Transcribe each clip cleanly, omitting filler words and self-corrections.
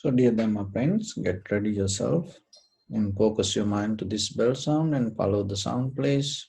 So, dear Dhamma friends, get ready yourself and focus your mind to this bell sound and follow the sound, please.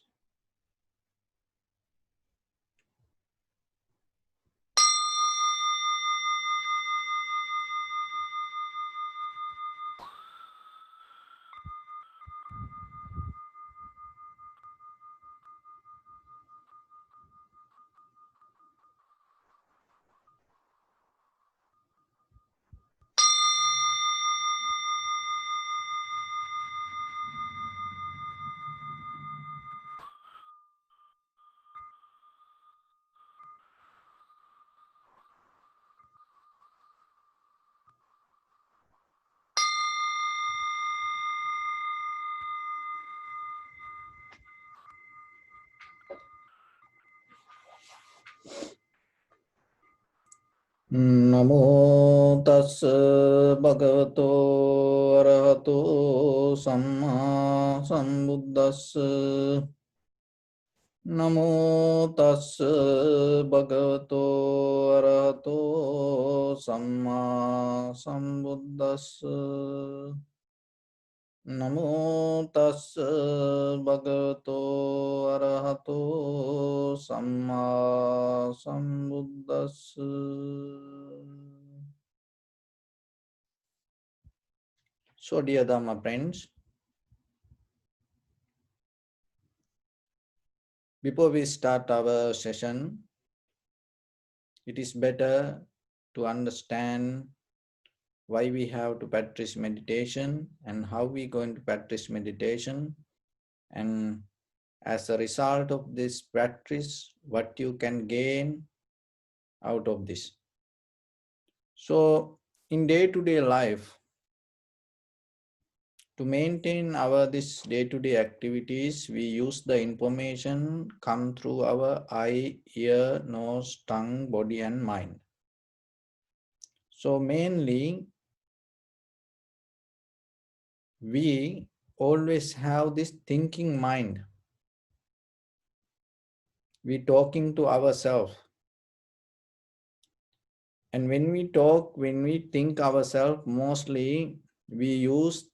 Namo tassa bhagavato arahato samma sambuddhassa. Namo tassa bhagavato arahato samma sambuddhassa. Namo tassa bhagavato arahato samma sambuddhassa. So, dear Dhamma friends, before we start our session, it is better to understand why we have to practice meditation and how we going to practice meditation, and as a result of this practice, what you can gain out of this. So, in day-to-day life, to maintain our this day-to-day activities, we use the information come through our eye, ear, nose, tongue, body, and mind. So mainly, we always have this thinking mind. We talking to ourselves. And when we talk, when we think ourselves, mostly we use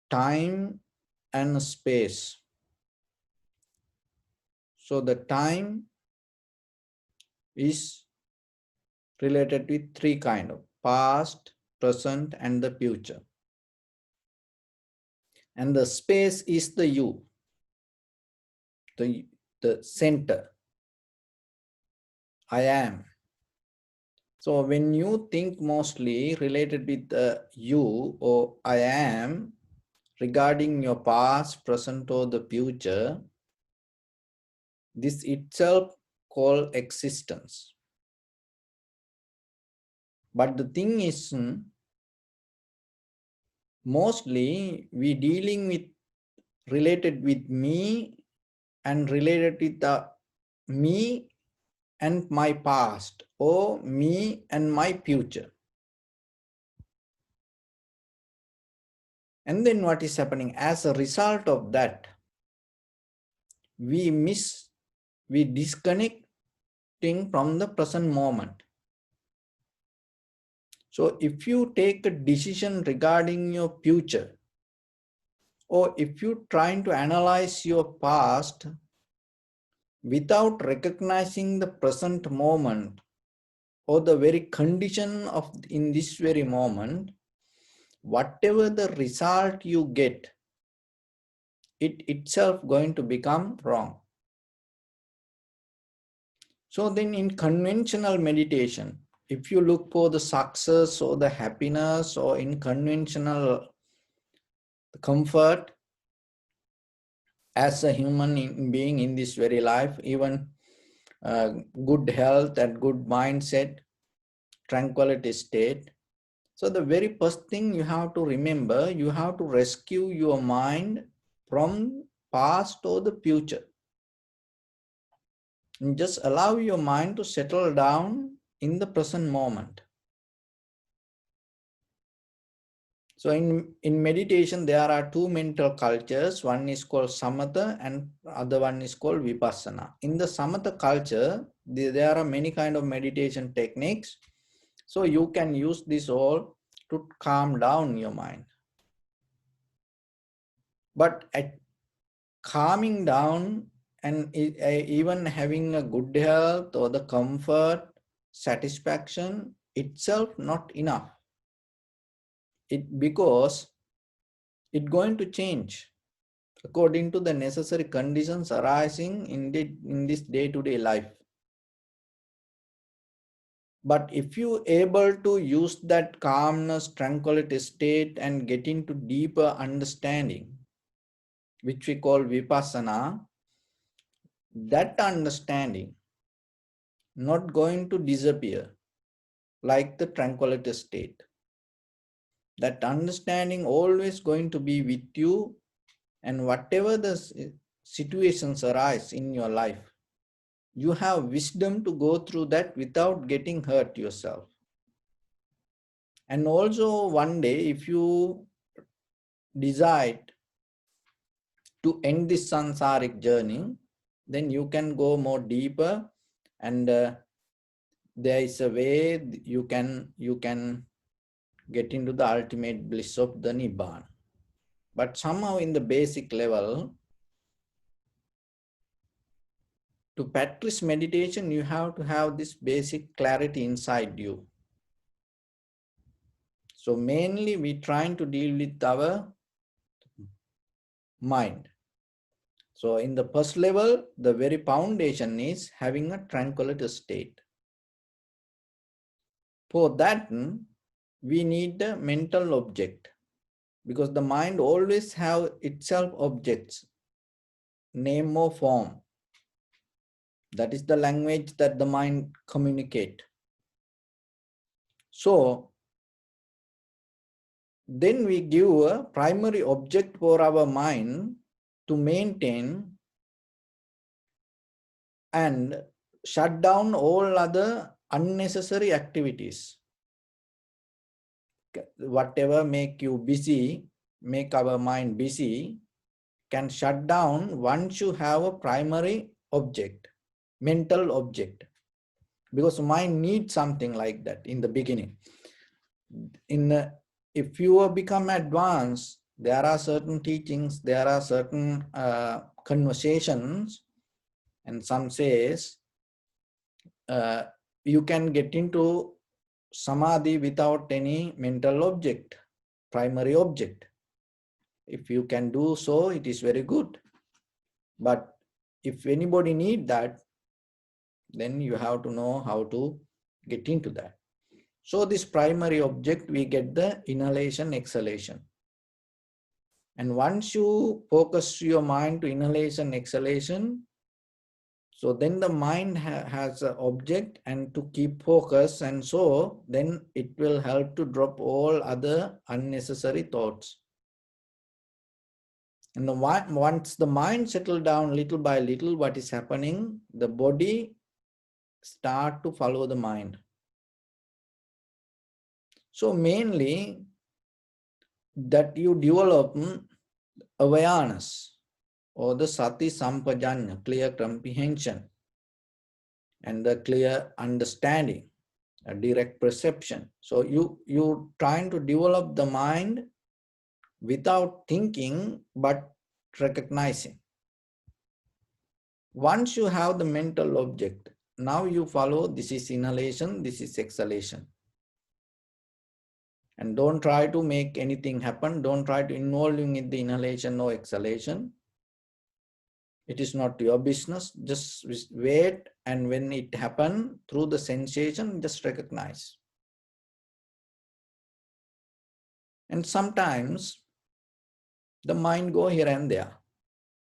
time and space. So the time is related with three kind of past, present, and the future. And the space is the you, the center. I am. So when you think mostly related with the you or I am regarding your past, present, or the future, this itself called existence. But the thing is, mostly we dealing with related with me and related with the me and my past or me and my future. And then what is happening as a result of that, we disconnecting from the present moment. So if you take a decision regarding your future, or if you trying to analyze your past without recognizing the present moment or the very condition of in this very moment, whatever the result you get, it itself going to become wrong. So then in conventional meditation, if you look for the success or the happiness or in conventional comfort as a human being in this very life, even good health and good mindset, tranquility state. So the very first thing you have to remember, you have to rescue your mind from past or the future. And just allow your mind to settle down in the present moment. So in meditation, there are two mental cultures. One is called samatha and other one is called vipassana. In the samatha culture, there are many kind of meditation techniques. So you can use this all to calm down your mind. But at calming down and even having a good health or the comfort, satisfaction itself not enough. Because it's going to change according to the necessary conditions arising in this day-to-day life. But if you able to use that calmness, tranquility state and get into deeper understanding, which we call vipassana, that understanding not going to disappear like the tranquility state. That understanding always going to be with you, and whatever the situations arise in your life, you have wisdom to go through that without getting hurt yourself. And also one day, if you decide to end this sansaric journey, then you can go more deeper, and there is a way you can get into the ultimate bliss of the Nibbana. But somehow in the basic level, to practice meditation, you have to have this basic clarity inside you. So mainly we trying to deal with our mind. So in the first level, the very foundation is having a tranquility state. For that, we need a mental object, because the mind always have itself objects, name or form. That is the language that the mind communicate. So then we give a primary object for our mind to maintain and shut down all other unnecessary activities. Whatever make you busy, make our mind busy, can shut down once you have a primary object, mental object. Because mind needs something like that in the beginning. If you have become advanced, there are certain teachings, there are certain conversations, and some says you can get into samadhi without any mental object, primary object. If you can do so, it is very good. But if anybody need that, then you have to know how to get into that. So this primary object, we get the inhalation, exhalation. And once you focus your mind to inhalation, exhalation, so then the mind has an object and to keep focus, and so then it will help to drop all other unnecessary thoughts. And once the mind settle down little by little, what is happening? The body start to follow the mind. So mainly that you develop awareness or the sati sampajanya, clear comprehension and the clear understanding, a direct perception. So you trying to develop the mind without thinking but recognizing. Once you have the mental object, now you follow, this is inhalation, this is exhalation. And don't try to make anything happen. Don't try to involve in the inhalation or exhalation. It is not your business. Just wait, and when it happens through the sensation, just recognize. And sometimes the mind go here and there.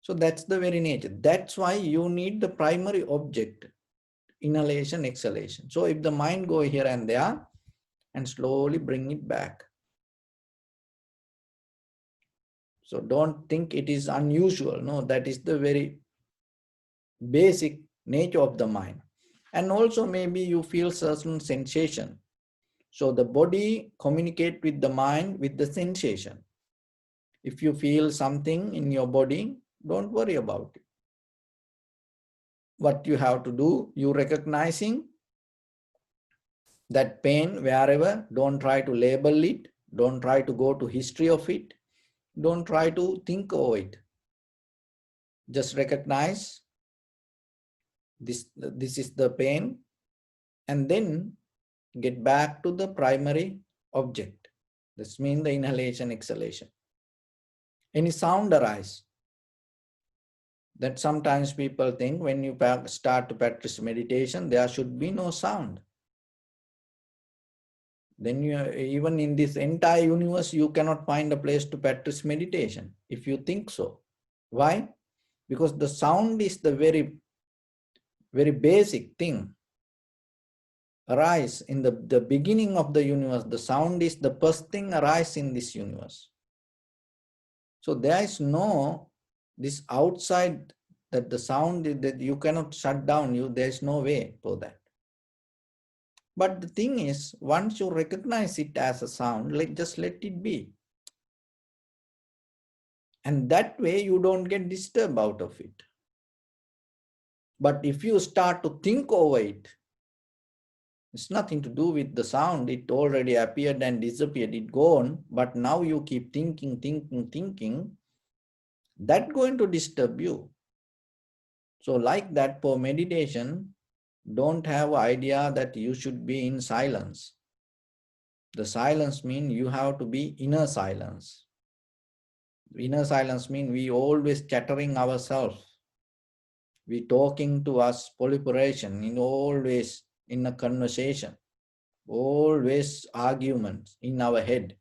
So that's the very nature. That's why you need the primary object, inhalation, exhalation. So if the mind go here and there, and slowly bring it back. So don't think it is unusual. No, that is the very basic nature of the mind. And also maybe you feel certain sensation. So the body communicate with the mind with the sensation. If you feel something in your body, don't worry about it. What you have to do, you recognizing That pain wherever, don't try to label it, don't try to go to history of it, don't try to think of it. Just recognize this is the pain, and then get back to the primary object. This means the inhalation, exhalation. Any sound arise, that sometimes people think when you start to practice meditation, there should be no sound. Then you, even in this entire universe, you cannot find a place to practice meditation if you think so. Why? Because the sound is the very, very basic thing. Arise in the beginning of the universe. The sound is the first thing arise in this universe. So there is no this outside, that the sound that you cannot shut down. There is no way for that. But the thing is, once you recognize it as a sound, just let it be. And that way you don't get disturbed out of it. But if you start to think over it, it's nothing to do with the sound. It already appeared and disappeared, it gone. But now you keep thinking, that's going to disturb you. So like that, for meditation, don't have idea that you should be in silence. The silence means you have to be inner silence. Inner silence means we always chattering ourselves. We talking to us, proliferation, in always in a conversation, always arguments in our head.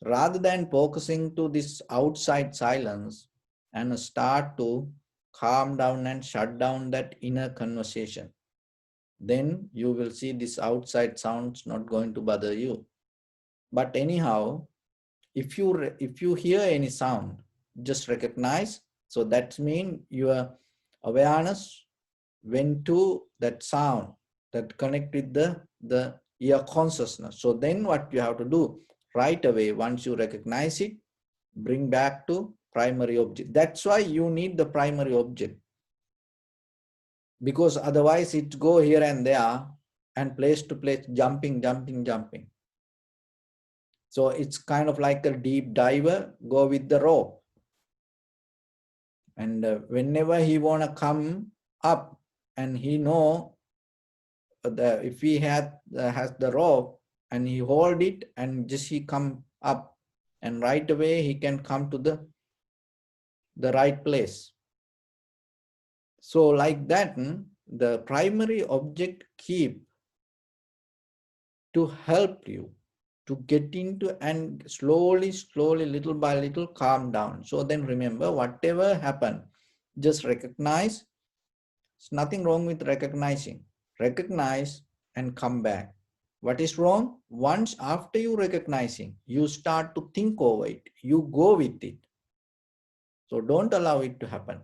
Rather than focusing to this outside silence and start to calm down and shut down that inner conversation, then you will see this outside sounds not going to bother you. But anyhow, if you hear any sound, just recognize. So that means your awareness went to that sound, that connect with the ear consciousness. So then what you have to do right away, once you recognize it, bring back to primary object. That's why you need the primary object, because otherwise it go here and there and place to place, jumping. So it's kind of like a deep diver, go with the rope. And whenever he want to come up, and he know that if he has the rope and he hold it and just he come up, and right away he can come to the right place. So like that, the primary object keep to help you to get into and slowly, little by little calm down. So then remember, whatever happened, just recognize. There's nothing wrong with recognizing. Recognize and come back. What is wrong? Once after you recognizing, you start to think over it. You go with it. So don't allow it to happen.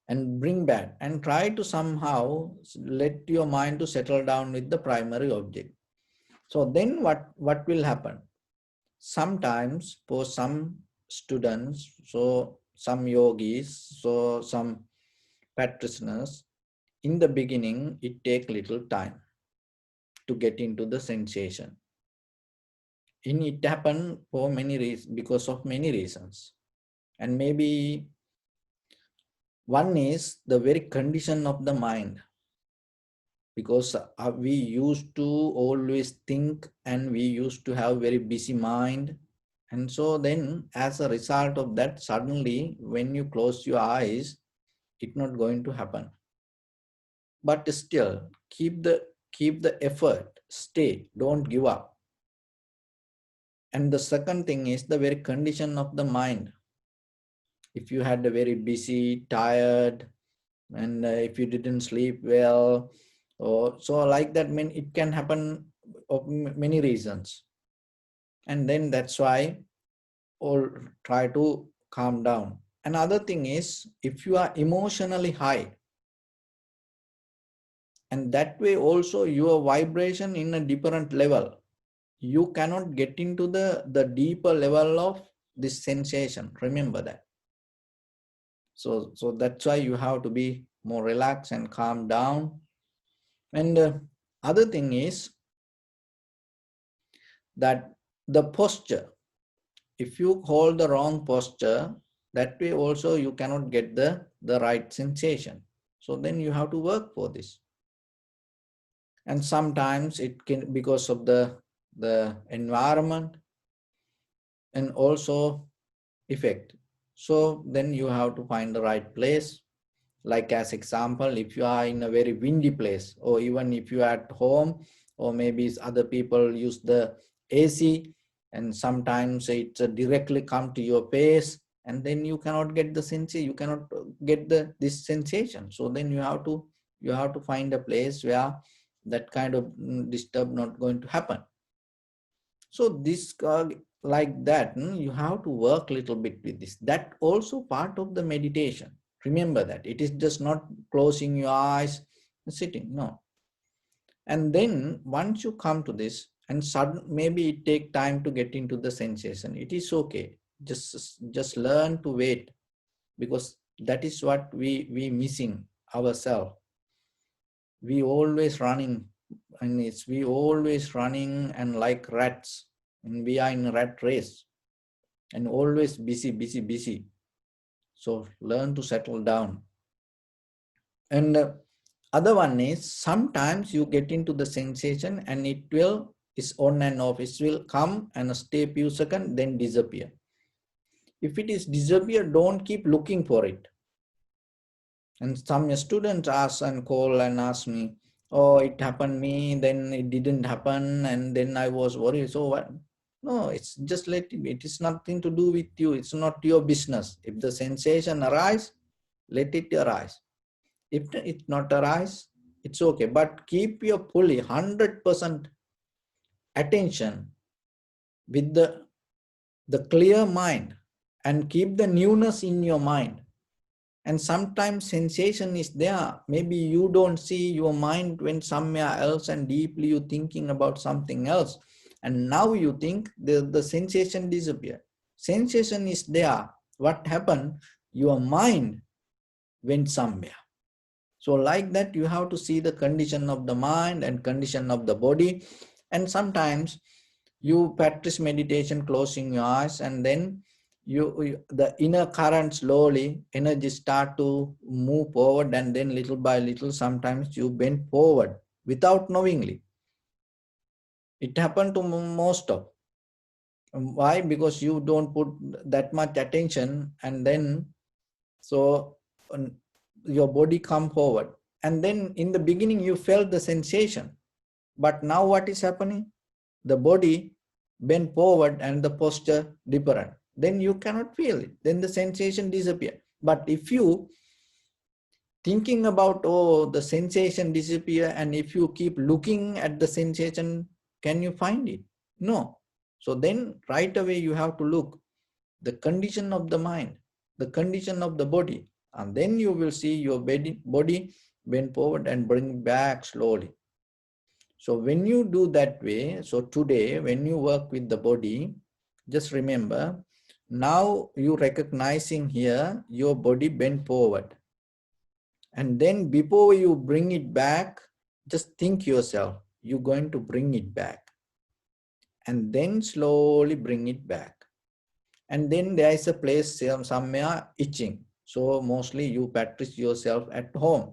And bring back and try to somehow let your mind to settle down with the primary object. So then what will happen? Sometimes for some students, so some yogis, so some practitioners, in the beginning, it takes little time to get into the sensation. And it happen for many reasons, because of many reasons. And maybe one is the very condition of the mind, because we used to always think and we used to have very busy mind. And so then as a result of that, suddenly when you close your eyes, it's not going to happen. But still keep the effort, stay, don't give up. And the second thing is the very condition of the mind. If you had a very busy, tired, and if you didn't sleep well, or so like that, mean it can happen of many reasons. And then that's why all try to calm down. Another thing is, if you are emotionally high, and that way also your vibration in a different level, you cannot get into the deeper level of this sensation. Remember that. So that's why you have to be more relaxed and calm down. And other thing is that the posture. If you hold the wrong posture, that way also you cannot get the right sensation. So then you have to work for this. And sometimes it can, because of the environment and also effect. So then you have to find the right place. Like as example, if you are in a very windy place, or even if you are at home, or maybe other people use the AC, and sometimes it directly come to your face, and then you cannot get the sensation, you cannot get this sensation. So then you have to find a place where that kind of disturb not going to happen. So this like that, you have to work a little bit with this. That also part of the meditation. Remember that it is just not closing your eyes and sitting. No. And then once you come to this, and sudden, maybe it take time to get into the sensation. It is okay. Just learn to wait, because that is what we missing ourselves. We always running, and we always running and like rats, and we are in a rat race and always busy. So learn to settle down. And other one is, sometimes you get into the sensation and it will is on and off. It will come and stay few seconds, then disappear. If it is disappear, don't keep looking for it. And some students ask and call and ask me, oh, it happened me, then it didn't happen, and then I was worried. So what? No, it's just let it be. It is nothing to do with you. It's not your business. If the sensation arise, let it arise. If it not arise, it's okay. But keep your fully 100% attention with the clear mind, and keep the newness in your mind. And sometimes sensation is there. Maybe you don't see, your mind went somewhere else and deeply you thinking about something else. And now you think the sensation disappeared. Sensation is there. What happened? Your mind went somewhere. So like that, you have to see the condition of the mind and condition of the body. And sometimes you practice meditation closing your eyes, and then the inner current slowly energy start to move forward, and then little by little sometimes you bend forward without knowingly. It happened to most of. Why? Because you don't put that much attention, and then so your body come forward, and then in the beginning you felt the sensation, but now what is happening? The body bend forward and the posture different. Then you cannot feel it. Then the sensation disappear. But if you thinking about, oh, the sensation disappear, and if you keep looking at the sensation, can you find it? No. So then right away you have to look the condition of the mind, the condition of the body, and then you will see your body bend forward and bring back slowly. So when you do that way, so today when you work with the body, just remember, now you recognizing here your body bend forward. And then before you bring it back, just think yourself, you're going to bring it back. And then slowly bring it back. And then there is a place somewhere itching. So mostly you practice yourself at home.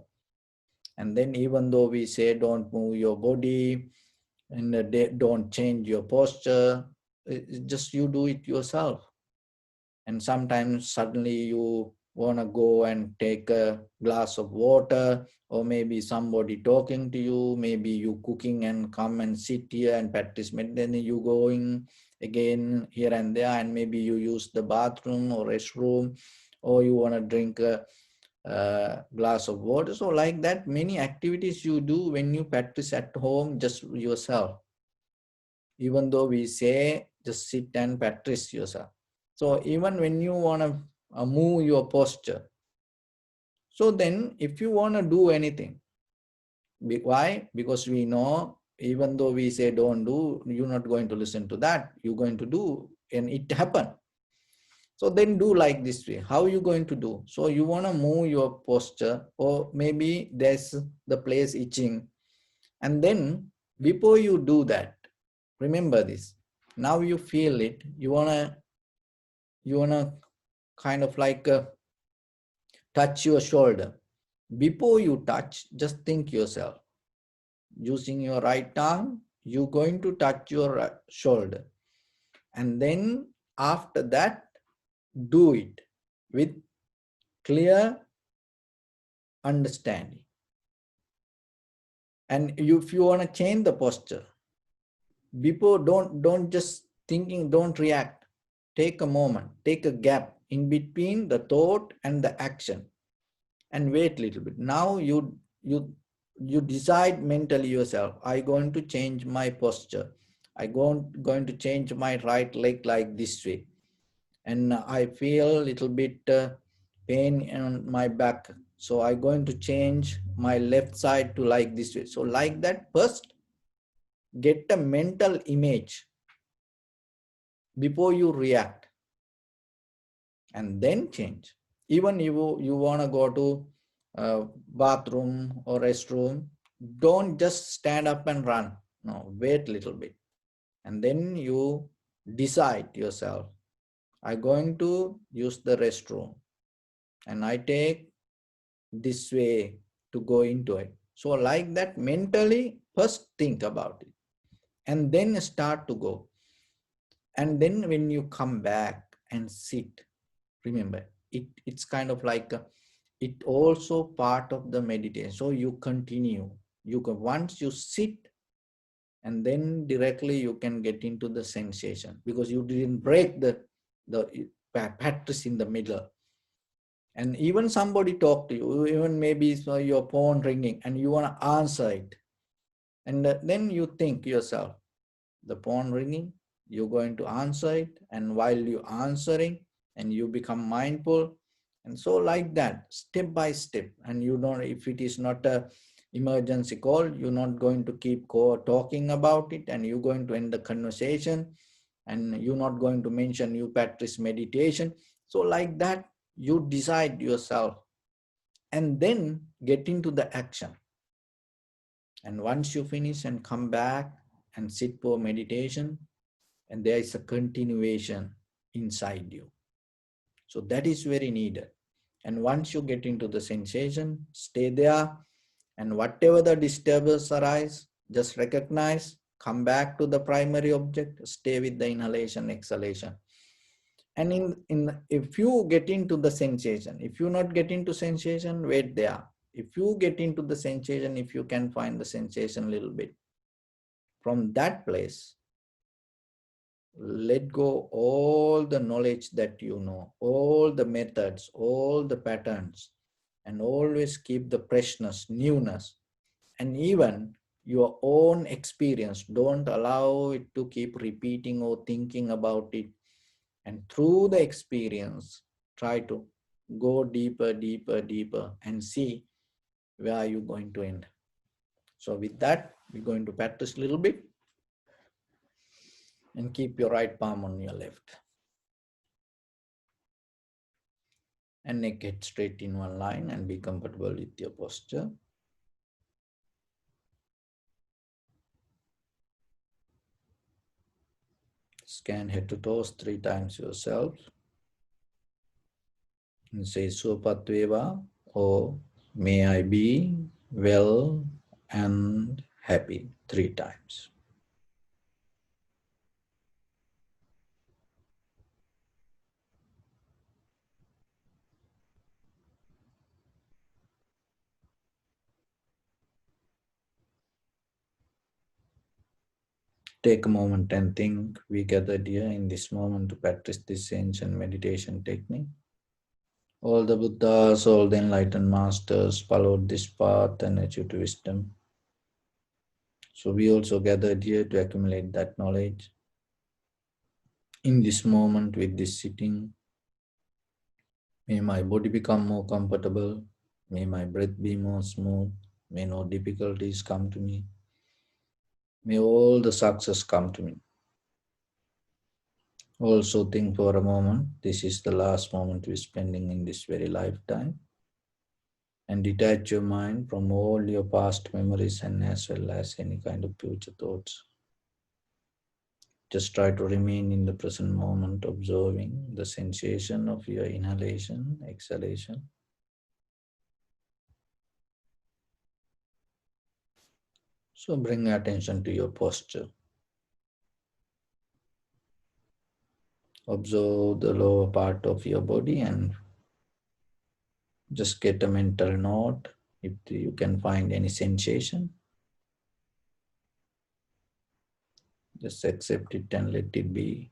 And then even though we say don't move your body, and don't change your posture, it's just you do it yourself. And sometimes suddenly you want to go and take a glass of water, or maybe somebody talking to you, maybe you cooking and come and sit here and practice, then you going again here and there, and maybe you use the bathroom or restroom, or you want to drink a glass of water. So like that, many activities you do when you practice at home just yourself. Even though we say just sit and practice yourself. So even when you want to move your posture, so then if you want to do anything, why? Because we know, even though we say don't do, you're not going to listen to that, you're going to do, and it happen. So then do like this way. How are you going to do? So you want to move your posture, or maybe there's the place itching, And then before you do that, remember this. Now you feel it. You wanna kind of like touch your shoulder. Before you touch, just think yourself. Using your right arm, you're going to touch your shoulder. And then after that, do it with clear understanding. And if you want to change the posture, before don't just thinking, don't react. Take a moment, take a gap in between the thought and the action, and wait a little bit. Now you decide mentally yourself, I going to change my posture. Going to change my right leg like this way, and I feel a little bit pain on my back, so I going to change my left side to like this way. So like that, first get a mental image before you react, and then change. Even you want to go to bathroom or restroom, don't just stand up and run. No, wait a little bit, and then you decide yourself, I'm going to use the restroom, and I take this way to go into it. So like that, mentally first think about it, and then start to go. And then when you come back and sit, remember, it's kind of like it also part of the meditation. So you continue. Once you sit, and then directly you can get into the sensation, because you didn't break the practice in the middle. And even somebody talk to you, even maybe it's your phone ringing and you want to answer it, and then you think yourself, the phone ringing, you're going to answer it, and while you're answering, and you become mindful. And so like that, step by step. And you don't, if it is not a emergency call, you're not going to keep talking about it, and you're going to end the conversation, and you're not going to mention you practice meditation. So like that, you decide yourself, and then get into the action. And once you finish and come back and sit for meditation, and there is a continuation inside you. So that is very needed. And once you get into the sensation, stay there, and whatever the disturbance arise, just recognize, come back to the primary object, stay with the inhalation, exhalation. And if you get into the sensation, if you not get into sensation, wait there. If you get into the sensation, if you can find the sensation a little bit, from that place, let go all the knowledge that you know, all the methods, all the patterns, and always keep the freshness, newness, and even your own experience. Don't allow it to keep repeating or thinking about it. And through the experience, try to go deeper, deeper, deeper, and see where you're going to end. So with that, we're going to practice a little bit, and keep your right palm on your left. And neck head straight in one line, and be comfortable with your posture. Scan head to toes 3 times yourself. And say Supatveva, or may I be well and happy 3 times. Take a moment and think. We gathered here in this moment to practice this ancient meditation technique. All the Buddhas, all the enlightened masters followed this path and achieved wisdom. So we also gathered here to accumulate that knowledge. In this moment with this sitting, may my body become more comfortable. May my breath be more smooth. May no difficulties come to me. May all the success come to me. Also think for a moment, this is the last moment we're spending in this very lifetime. and detach your mind from all your past memories and as well as any kind of future thoughts. Just try to remain in the present moment, observing the sensation of your inhalation, exhalation. So bring attention to your posture. Observe the lower part of your body and just get a mental note if you can find any sensation. Just accept it and let it be.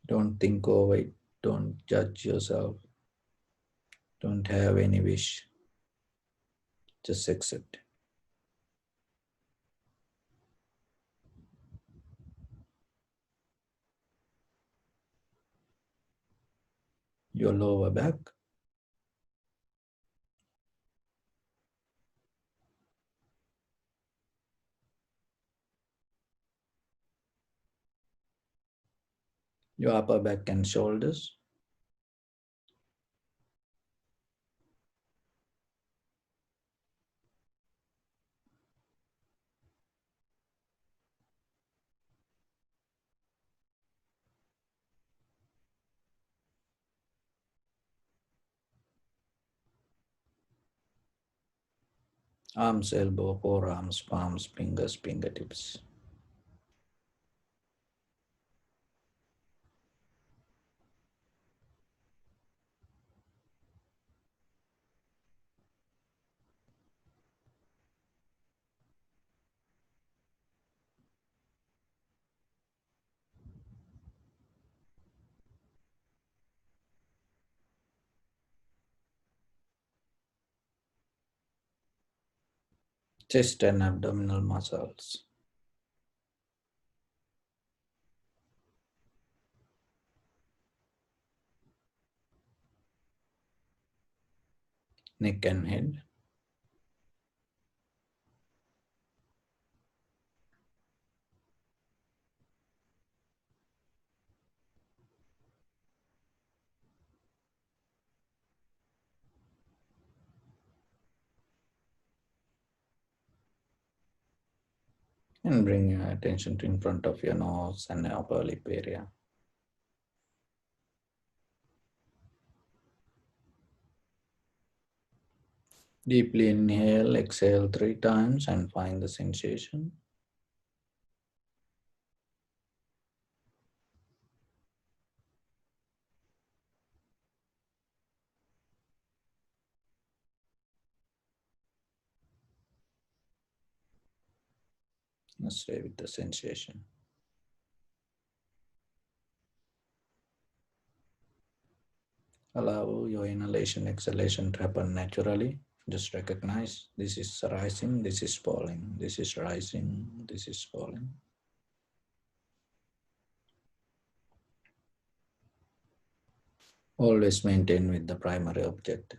Don't think over it. Don't judge yourself. Don't have any wish. Just accept your lower back, your upper back and shoulders, arms, elbow, forearms, palms, fingers, fingertips. Chest and abdominal muscles, neck and head, and bring your attention to in front of your nose and upper lip area. Deeply inhale, exhale 3 times and find the sensation. Now stay with the sensation. Allow your inhalation, exhalation to happen naturally. Just recognize this is rising, this is falling, this is rising, this is falling. Always maintain with the primary object.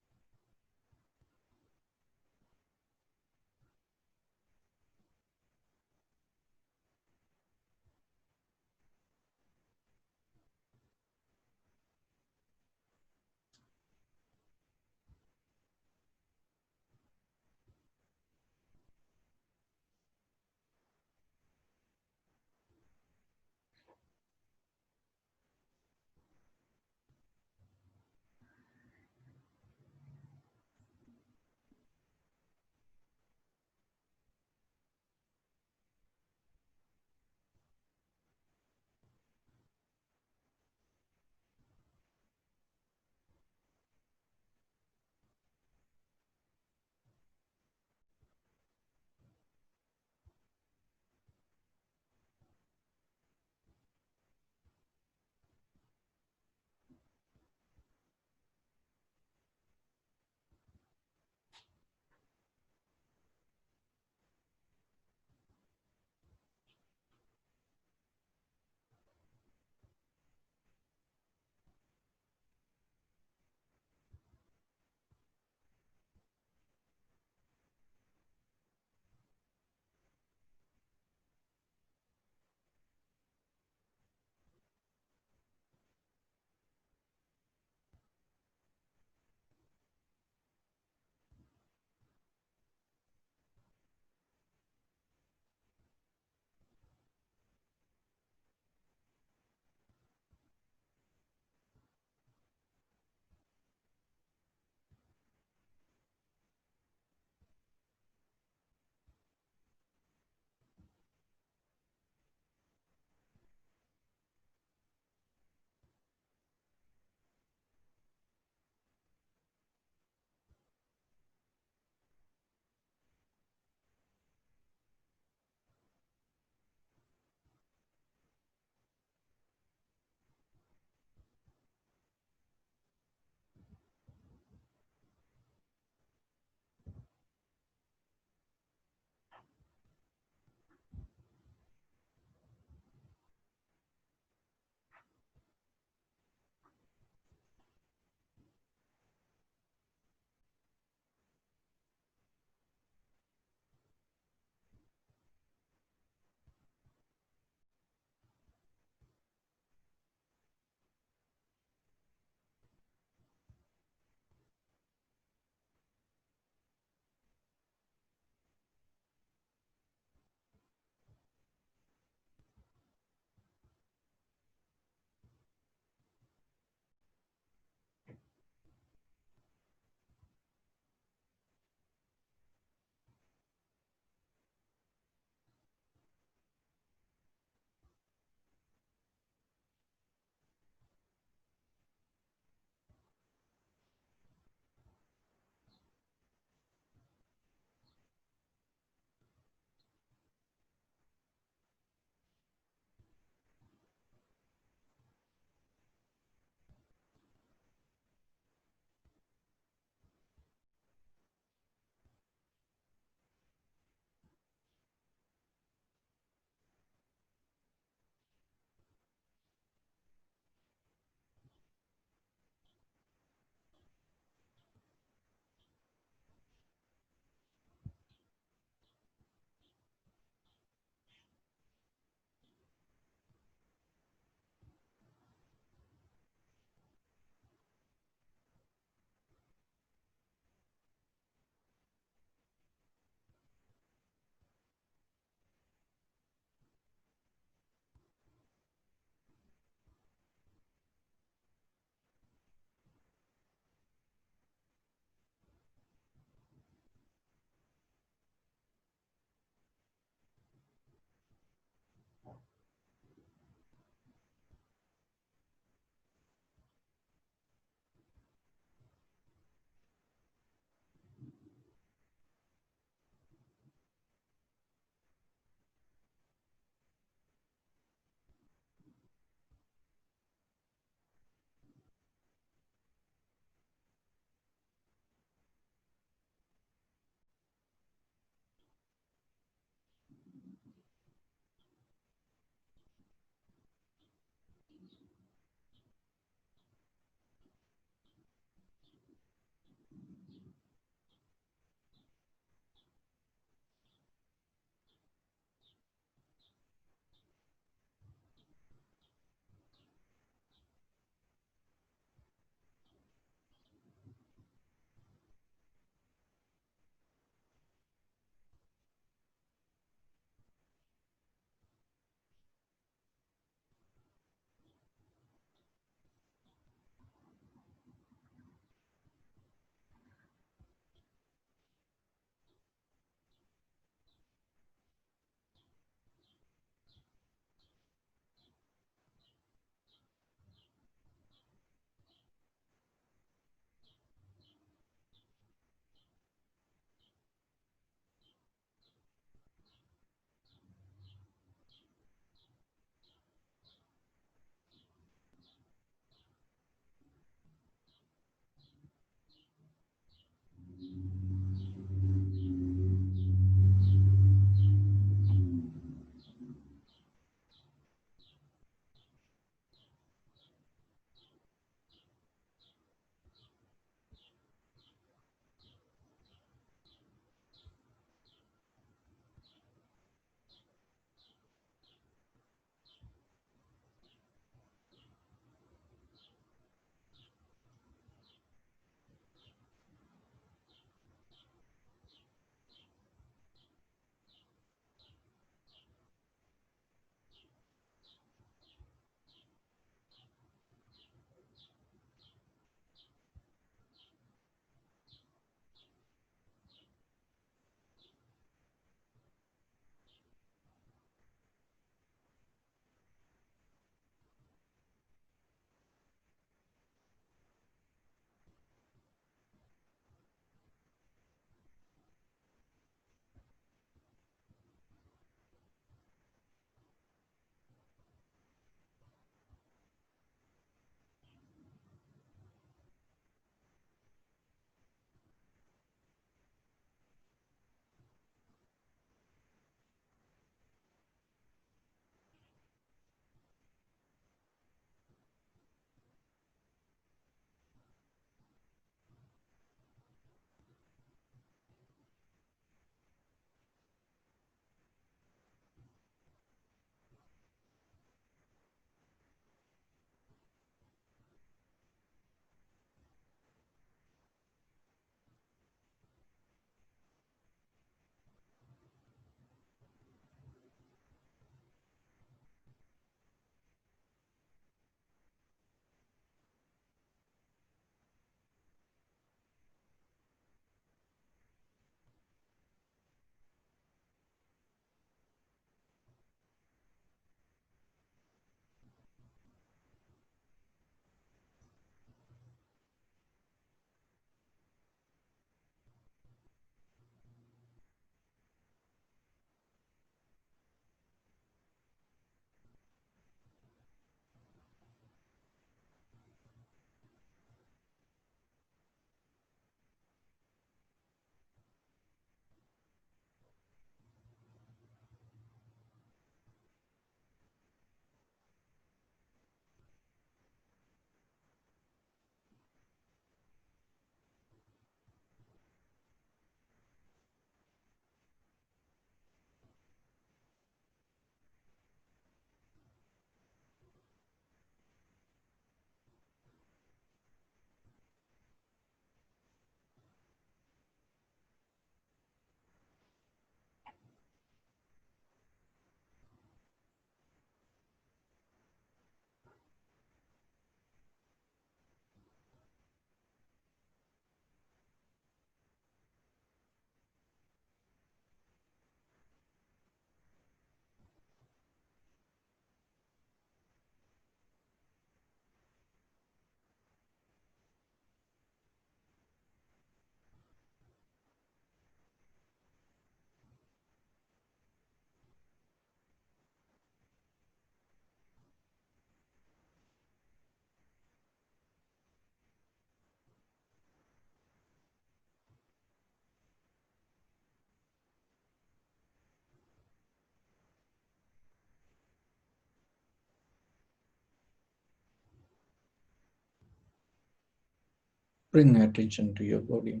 Bring attention to your body.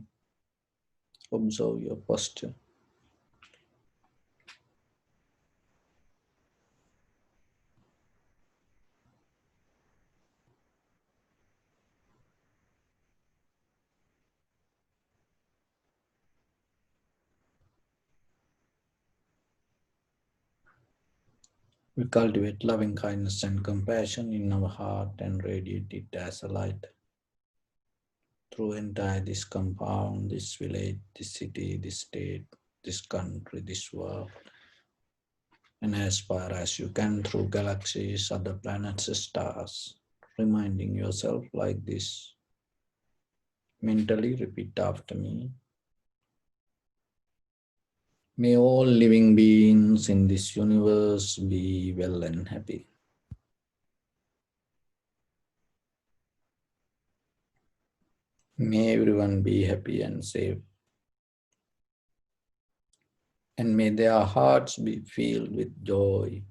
Observe your posture. We cultivate loving kindness and compassion in our heart and radiate it as a light through entire this compound, this village, this city, this state, this country, this world, and as far as you can through galaxies, other planets, stars, reminding yourself like this. Mentally repeat after me. May all living beings in this universe be well and happy. May everyone be happy and safe. And may their hearts be filled with joy.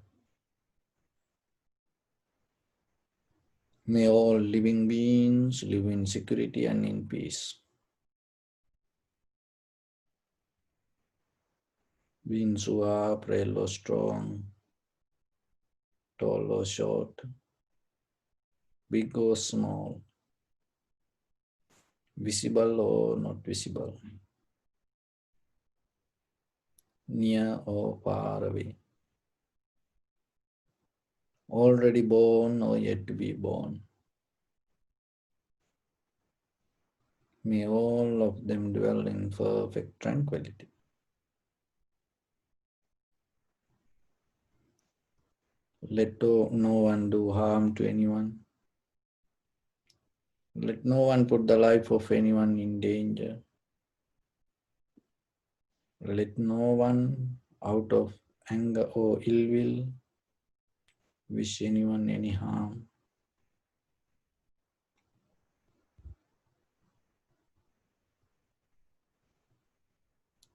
May all living beings live in security and in peace. Beings who are frail or strong, tall or short, big or small, visible or not visible, near or far away, already born or yet to be born. May all of them dwell in perfect tranquility. Let no one do harm to anyone. Let no one put the life of anyone in danger. Let no one, out of anger or ill will, wish anyone any harm.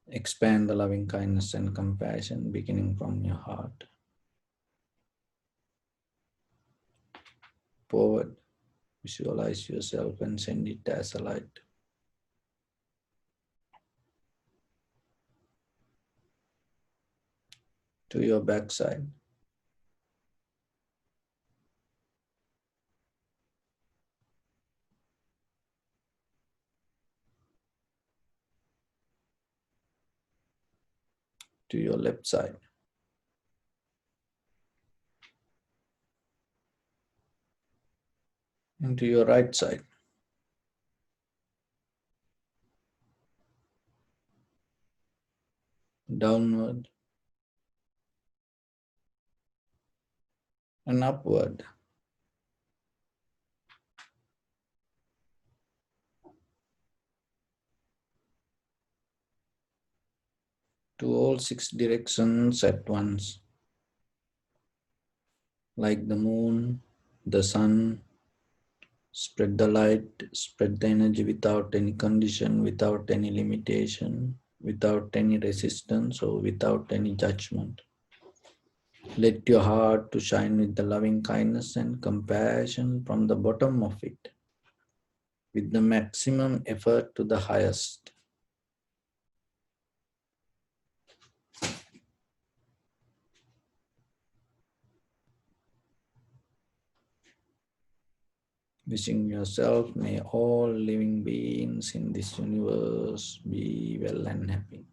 Expand the loving kindness and compassion beginning from your heart. Forward, visualize yourself and send it as a light. To your backside. To your left side. And to your right side. Downward and upward. To all 6 directions at once. Like the moon, the sun, spread the light, spread the energy without any condition, without any limitation, without any resistance or without any judgment. Let your heart to shine with the loving kindness and compassion from the bottom of it, with the maximum effort to the highest. Wishing yourself, may all living beings in this universe be well and happy.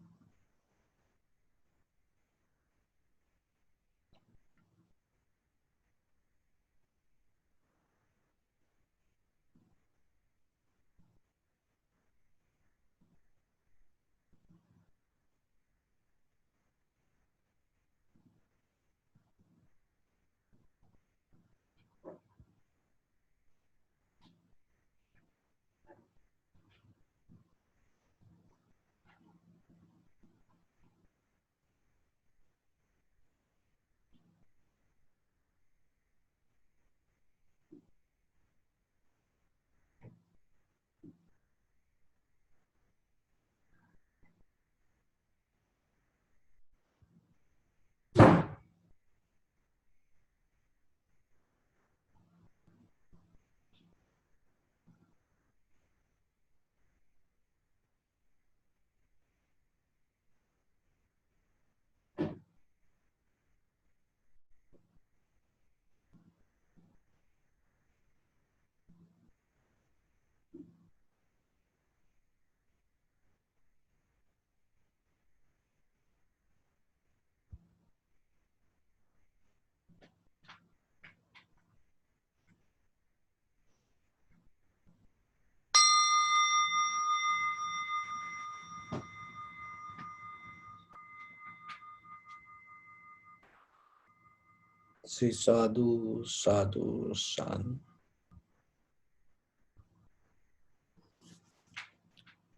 Sri Sadhu, Sadhu, Sadhu.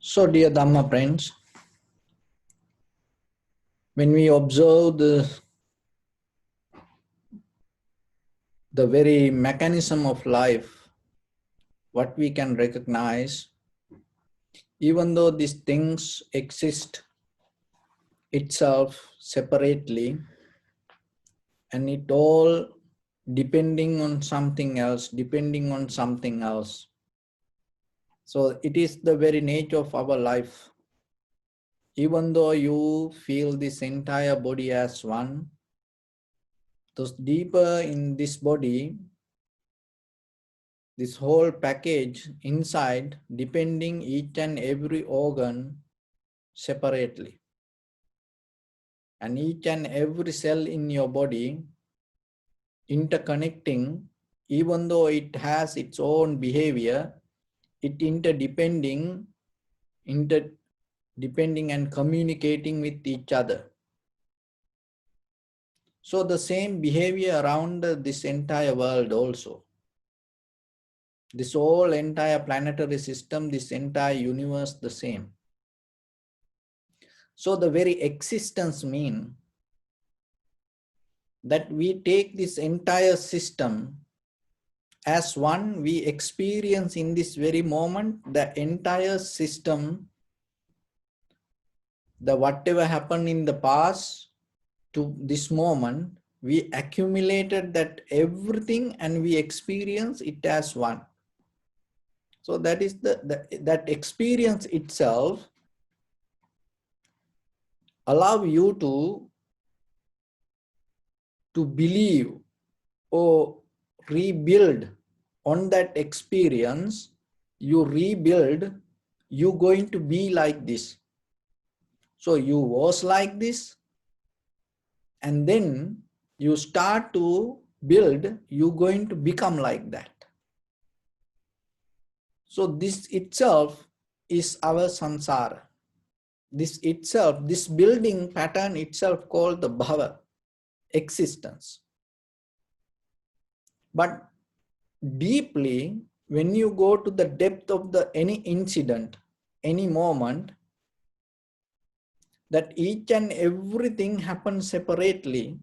So, dear Dhamma friends, when we observe the very mechanism of life, what we can recognize, even though these things exist itself separately, and it all depending on something else, depending on something else. So it is the very nature of our life. Even though you feel this entire body as one, those deeper in this body, this whole package inside, depending each and every organ separately. And each and every cell in your body interconnecting, even though it has its own behavior, it interdepending and communicating with each other. So the same behavior around this entire world also. This whole entire planetary system, this entire universe, the same. So the very existence mean that we take this entire system as one, we experience in this very moment the entire system, the whatever happened in the past to this moment, we accumulated that everything and we experience it as one. So that is that experience itself allow you to believe or rebuild on that experience. You rebuild, you going to be like this. So you was like this, and then you start to build, you going to become like that. So this itself is our samsara. This itself, this building pattern itself called the bhava, existence. But deeply, when you go to the depth of any incident, any moment, that each and everything happens separately,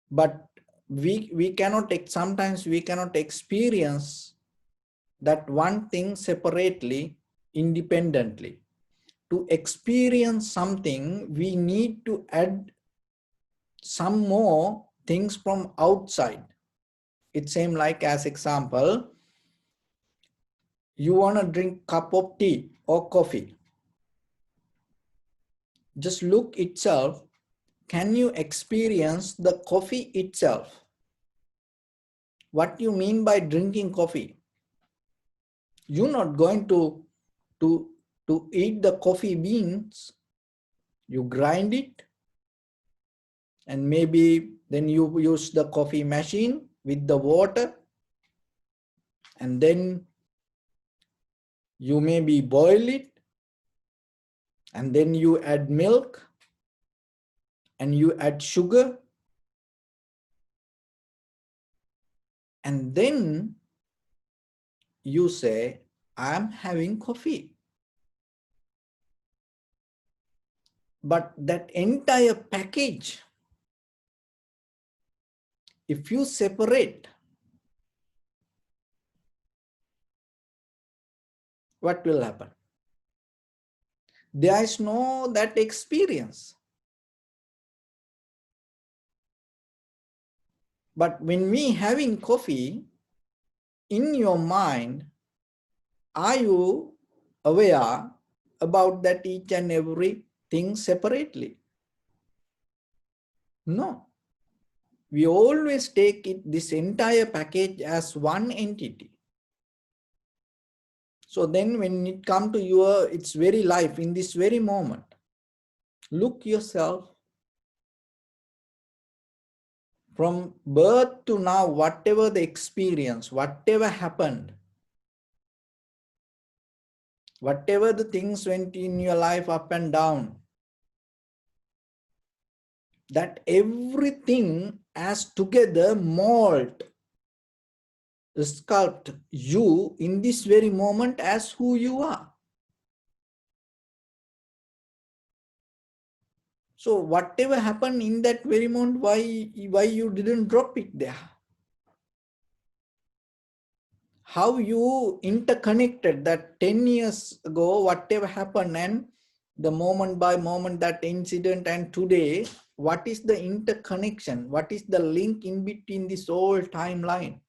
but we cannot, sometimes we cannot experience that one thing separately, independently. To experience something, we need to add some more things from outside. It seems like, as example, you want to drink cup of tea or coffee. Just look itself. Can you experience the coffee itself? What you mean by drinking coffee? You're not going to eat the coffee beans. You grind it, and maybe then you use the coffee machine with the water, and then you maybe boil it, and then you add milk, and you add sugar, and then you say, I'm having coffee. But that entire package, if you separate, what will happen? There is no that experience. But when we having coffee, in your mind, are you aware about that each and every thing separately? No. We always take it, this entire package, as one entity. So then when it comes to its very life, in this very moment, look yourself from birth to now, whatever the experience, whatever happened, whatever the things went in your life up and down, that everything as together mold, sculpt you in this very moment as who you are. So whatever happened in that very moment, why you didn't drop it there? How you interconnected that 10 years ago, whatever happened, and the moment by moment, that incident, and today, what is the interconnection? What is the link in between this whole timeline?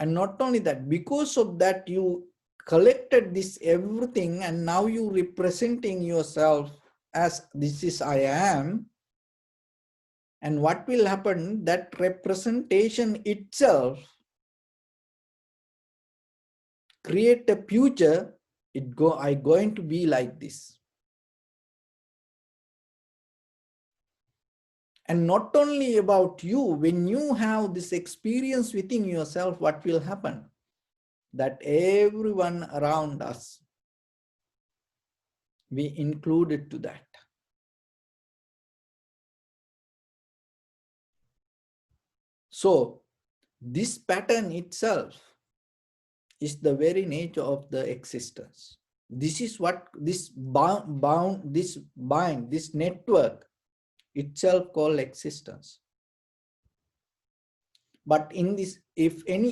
And not only that, because of that, you collected this everything, and now you representing yourself as this is I am. And what will happen? That representation itself create a future. I going to be like this. And not only about you, when you have this experience within yourself, what will happen? That everyone around us, we included to that. So this pattern itself is the very nature of the existence. This is what this this network itself called existence. But in this, if in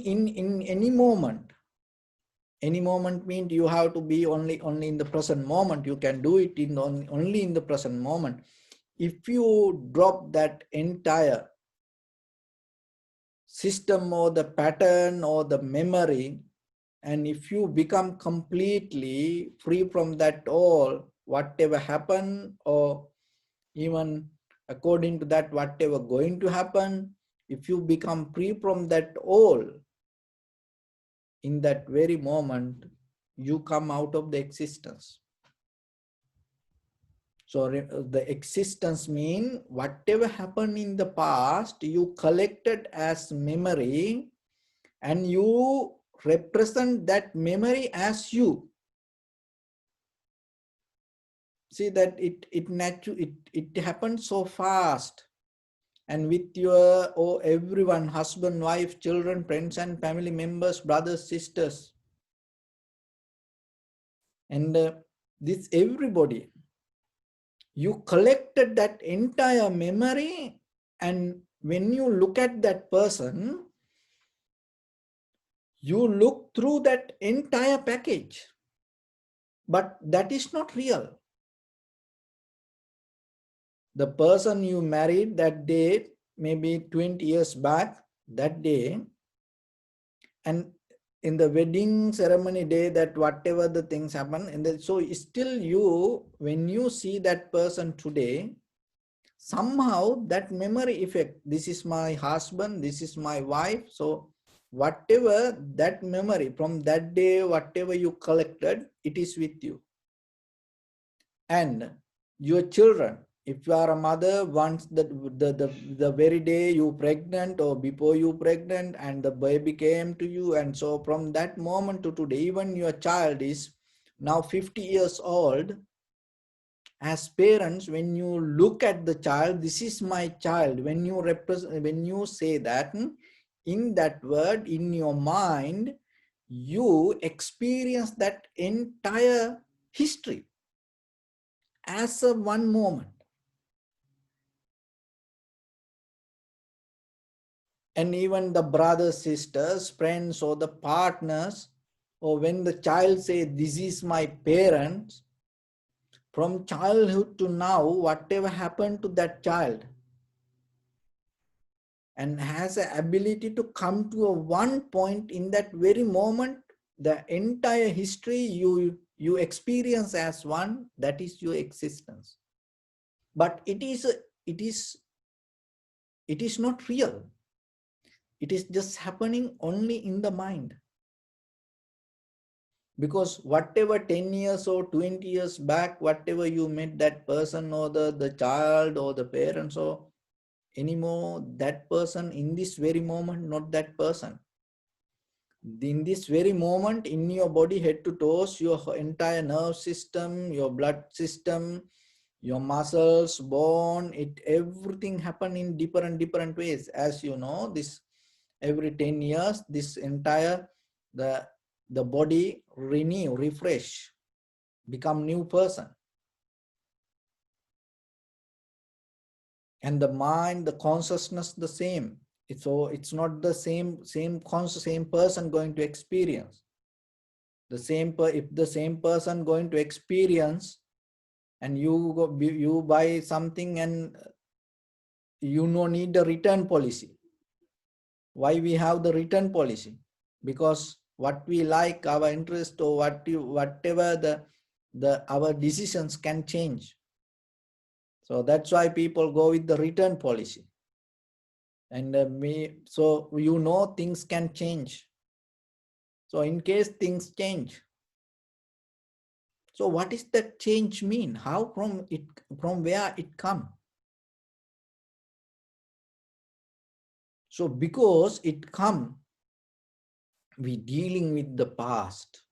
any moment means you have to be only in the present moment. You can do it in only in the present moment. If you drop that entire system or the pattern or the memory, and if you become completely free from that all, whatever happened, or even according to that, whatever going to happen, if you become free from that all, in that very moment, you come out of the existence. So the existence means whatever happened in the past, you collected as memory, and you represent that memory as you. See that it happened so fast, and with your everyone, husband, wife, children, friends and family members, brothers, sisters, and this everybody, you collected that entire memory, and when you look at that person, you look through that entire package, but that is not real. The person you married that day, maybe 20 years back, that day, and in the wedding ceremony day, that whatever the things happen, and then, so still you, when you see that person today, somehow that memory effect, this is my husband, this is my wife, so whatever that memory from that day, whatever you collected, it is with you. And your children, if you are a mother, once the very day you pregnant or before you pregnant and the baby came to you, and so from that moment to today, even your child is now 50 years old, as parents, when you look at the child, this is my child, when you represent, when you say that, in that word, in your mind, you experience that entire history as a one moment. And even the brothers, sisters, friends, or the partners, or when the child say, this is my parents, from childhood to now, whatever happened to that child, and has an ability to come to a one point in that very moment, the entire history you experience as one, that is your existence. But it is not real. It is just happening only in the mind. Because whatever 10 years or 20 years back, whatever you met that person, or the child or the parents, or anymore, that person in this very moment, not that person. In this very moment, in your body, head to toes, your entire nerve system, your blood system, Your muscles, bone, everything happen in different ways. As you know, this every 10 years, this entire the body renew, refresh, become new person. And the mind, the consciousness, the same. It's not the same person going to experience. If the same person going to experience, and you buy something and you no need the return policy. Why we have the return policy? Because what we like, our interest, or whatever our decisions can change. So that's why people go with the return policy. And so you know things can change. So in case things change, so what is that change mean? How from where it come? So because it come, we dealing with the past,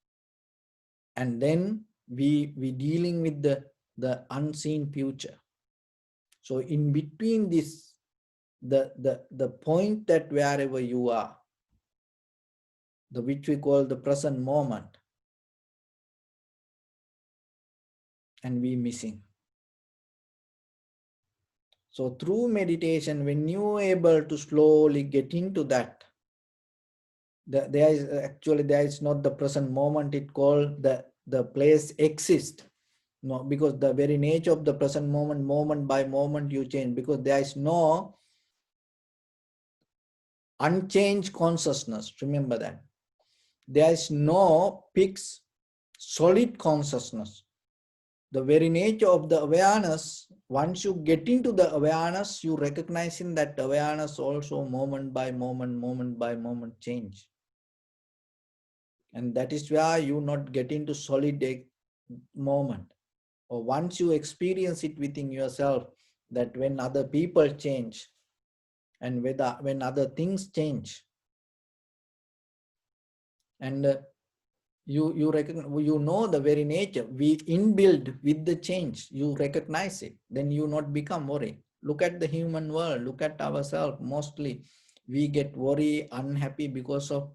and then we dealing with the unseen future. So in between this, the point that wherever you are, which we call the present moment, and we missing. So through meditation, when you are able to slowly get into that, there is not the present moment, it called the place exist. No, because the very nature of the present moment by moment you change, because there is no unchanged consciousness. Remember that. There is no fixed solid consciousness. The very nature of the awareness, once you get into the awareness, you recognize in that awareness also moment by moment change. And that is where you not get into solid moment. Or once you experience it within yourself, that when other people change, and when other things change, and you recognize, you know the very nature, we inbuilt with the change, you recognize it, then you not become worried. Look at the human world, look at ourselves. Mostly we get worried, unhappy because of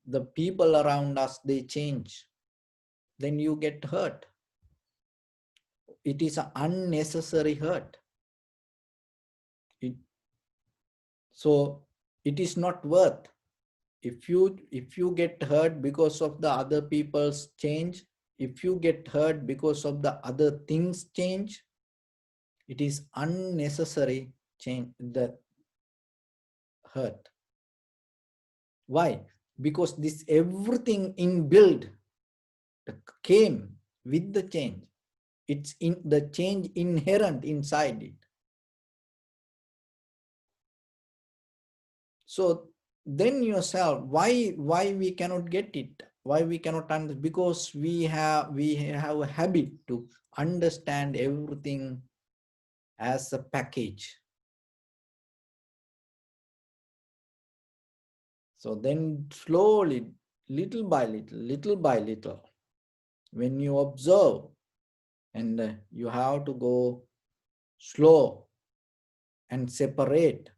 the people around us, they change. Then you get hurt. It is an unnecessary hurt. So it is not worth. If you get hurt because of the other people's change, if you get hurt because of the other things change, it is unnecessary change, the hurt. Why? Because this everything inbuilt came with the change. It's in the change inherent inside it. So then yourself, why we cannot get it? Why we cannot understand? Because we have a habit to understand everything as a package. So then slowly, little by little, when you observe, and you have to go slow and separate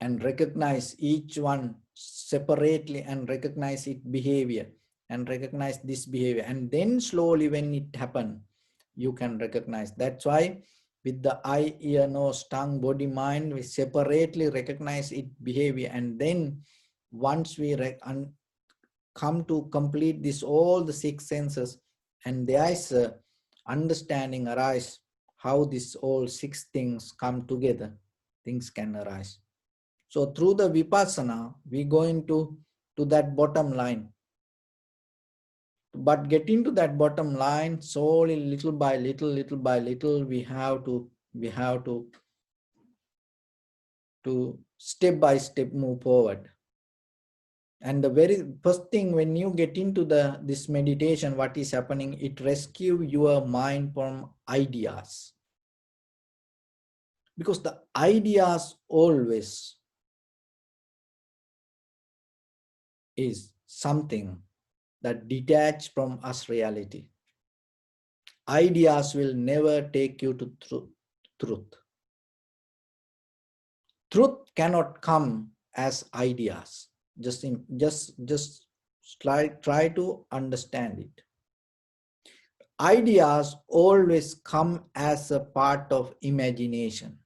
and recognize each one separately, and recognize its behavior, and recognize this behavior, and then slowly when it happens, you can recognize. That's why with the eye, ear, nose, tongue, body, mind, we separately recognize its behavior, and then once we come to complete this all the six senses, and there is a understanding arise how this all six things come together, things can arise. So through the vipassana, we go into that bottom line. But getting to that bottom line, slowly, little by little, we have to step by step move forward. And the very first thing, when you get into this meditation, what is happening? It rescues your mind from ideas. Because the ideas always is something that detach from us reality. Ideas will never take you to truth. Truth cannot come as ideas. Just try to understand it. Ideas always come as a part of imagination.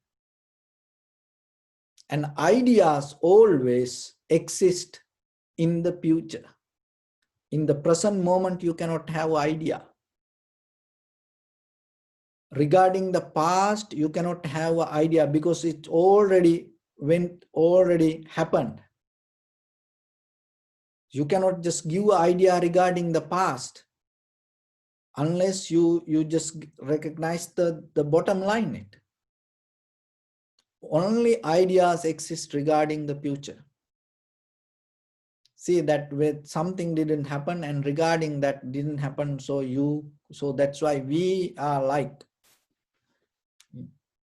And ideas always exist in the future. In the present moment, you cannot have idea. Regarding the past, you cannot have an idea because it already happened. You cannot just give an idea regarding the past unless you just recognize the bottom line. Only ideas exist regarding the future. See that with something didn't happen and regarding that didn't happen, so that's why we are like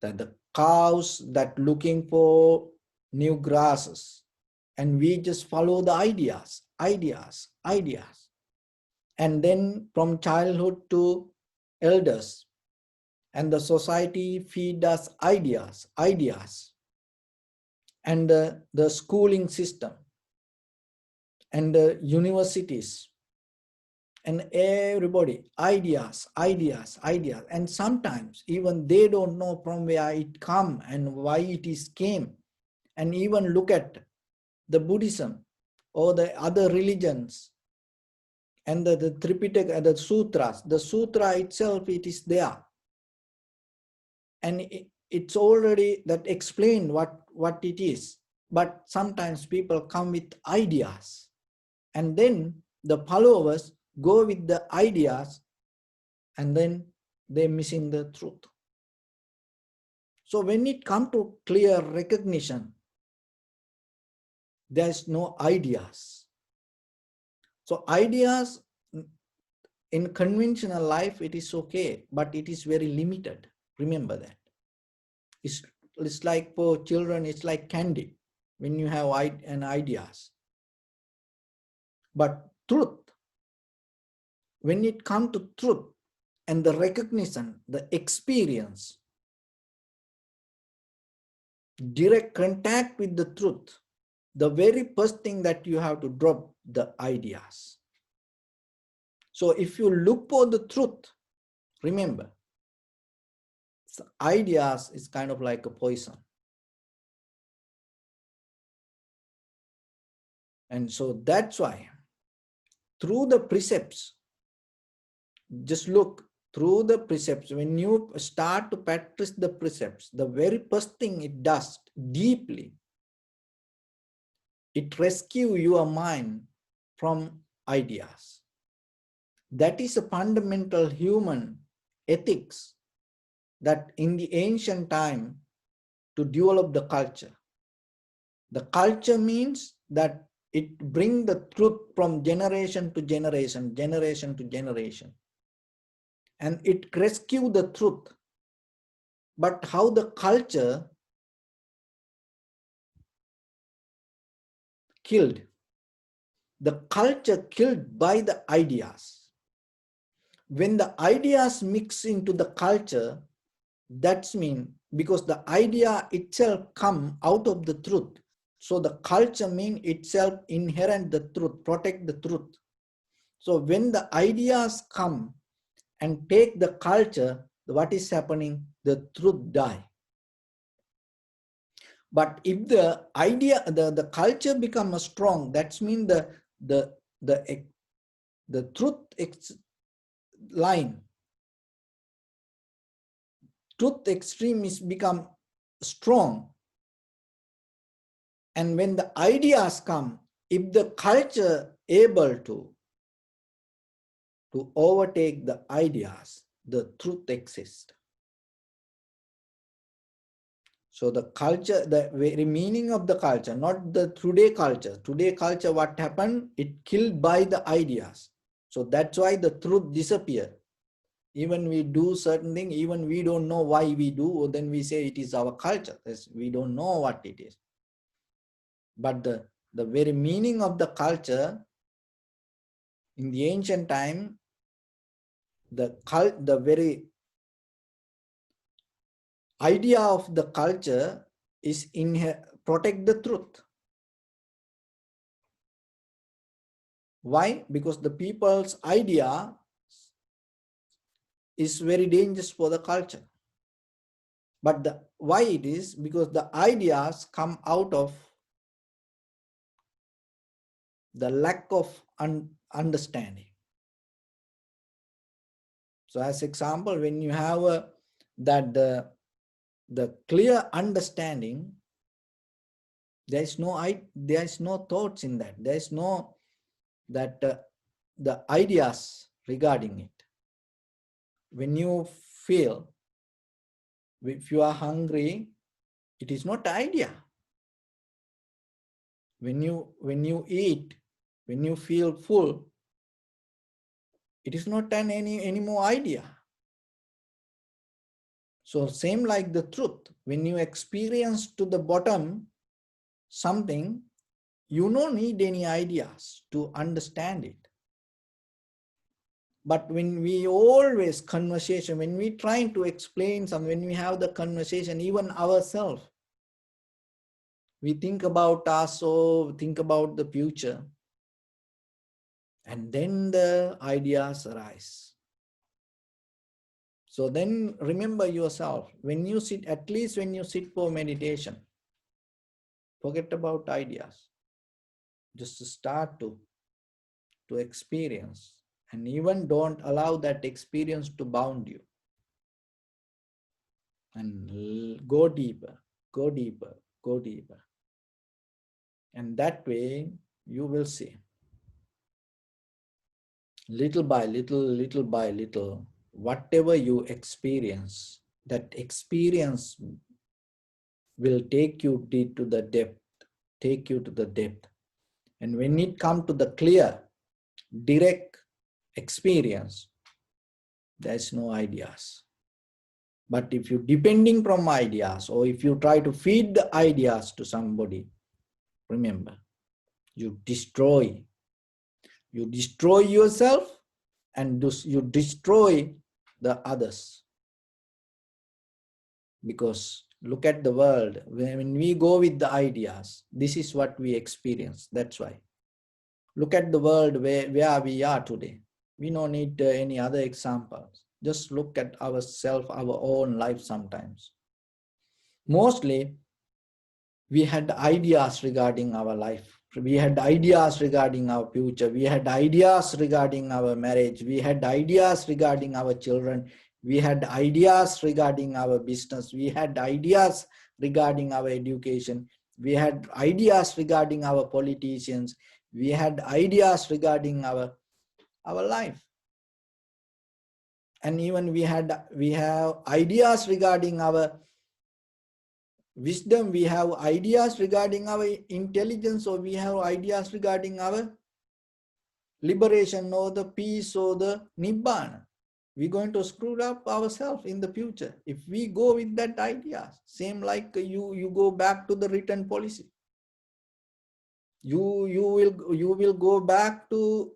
that the cows that looking for new grasses, and we just follow the ideas. And then from childhood to elders, and the society feed us ideas. And the schooling system and the universities and everybody, ideas. And sometimes even they don't know from where it come and why it is came. And even look at the Buddhism or the other religions and the Tripitaka, the sutras. The sutra itself, it is there. And it's already that explained what it is. But sometimes people come with ideas. And then the followers go with the ideas, and then they're missing the truth. So when it comes to clear recognition, there's no ideas. So ideas in conventional life, it is okay, but it is very limited. Remember that. It's like for children, it's like candy when you have ideas. But truth, when it comes to truth and the recognition, the experience, direct contact with the truth, the very first thing that you have to drop the ideas. So if you look for the truth, remember, ideas is kind of like a poison. And so that's why through the precepts, just look through the precepts, when you start to practice the precepts, the very first thing it does deeply, it rescues your mind from ideas. That is a fundamental human ethics that in the ancient time to develop the culture. The culture means that it brings the truth from generation to generation. And it rescues the truth. But how the culture killed? The culture killed by the ideas. When the ideas mix into the culture, that's mean because the idea itself come out of the truth. So the culture mean itself inherent the truth, protect the truth. So when the ideas come and take the culture, what is happening? The truth die. But if the idea, the culture becomes strong, that's mean the truth line, truth extreme is become strong. And when the ideas come, if the culture able to overtake the ideas, the truth exists. So the culture, the very meaning of the culture, not the today culture. Today culture, what happened? It killed by the ideas. So that's why the truth disappeared. Even we do certain thing, even we don't know why we do, then we say it is our culture. We don't know what it is. But the very meaning of the culture in the ancient time, the very idea of the culture is protect the truth. Why? Because the people's idea is very dangerous for the culture. But why it is? Because the ideas come out of the lack of understanding. So as example, when you have the clear understanding, there is no thoughts in that. There is no the ideas regarding it. When you feel, if you are hungry, it is not idea. When you eat, when you feel full, it is not any more idea. So same like the truth, when you experience to the bottom something, you don't need any ideas to understand it. But when we always conversation, when we trying to explain something, when we have the conversation, even ourselves, we think about us or think about the future, and then the ideas arise. So then remember yourself, when you sit, at least when you sit for meditation, forget about ideas. Just start to experience, and even don't allow that experience to bound you. And go deeper, go deeper, go deeper. And that way you will see, little by little, little by little, whatever you experience, that experience will take you to the depth, take you to the depth. And when it comes to the clear, direct experience, there's no ideas. But if you're depending from ideas, or if you try to feed the ideas to somebody, remember, you destroy yourself, and you destroy the others. Because look at the world, when we go with the ideas, this is what we experience. That's why. Look at the world where we are today. We don't need any other examples. Just look at ourselves, our own life sometimes. Mostly, we had ideas regarding our life. We had ideas regarding our future. We had ideas regarding our marriage. We had ideas regarding our children. We had ideas regarding our business. We had ideas regarding our education. We had ideas regarding our politicians. We had ideas regarding our life. And even we have ideas regarding our wisdom, we have ideas regarding our intelligence, or we have ideas regarding our liberation, or the peace, or the nibbana. We're going to screw up ourselves in the future if we go with that idea. Same like you go back to the written policy. You will go back to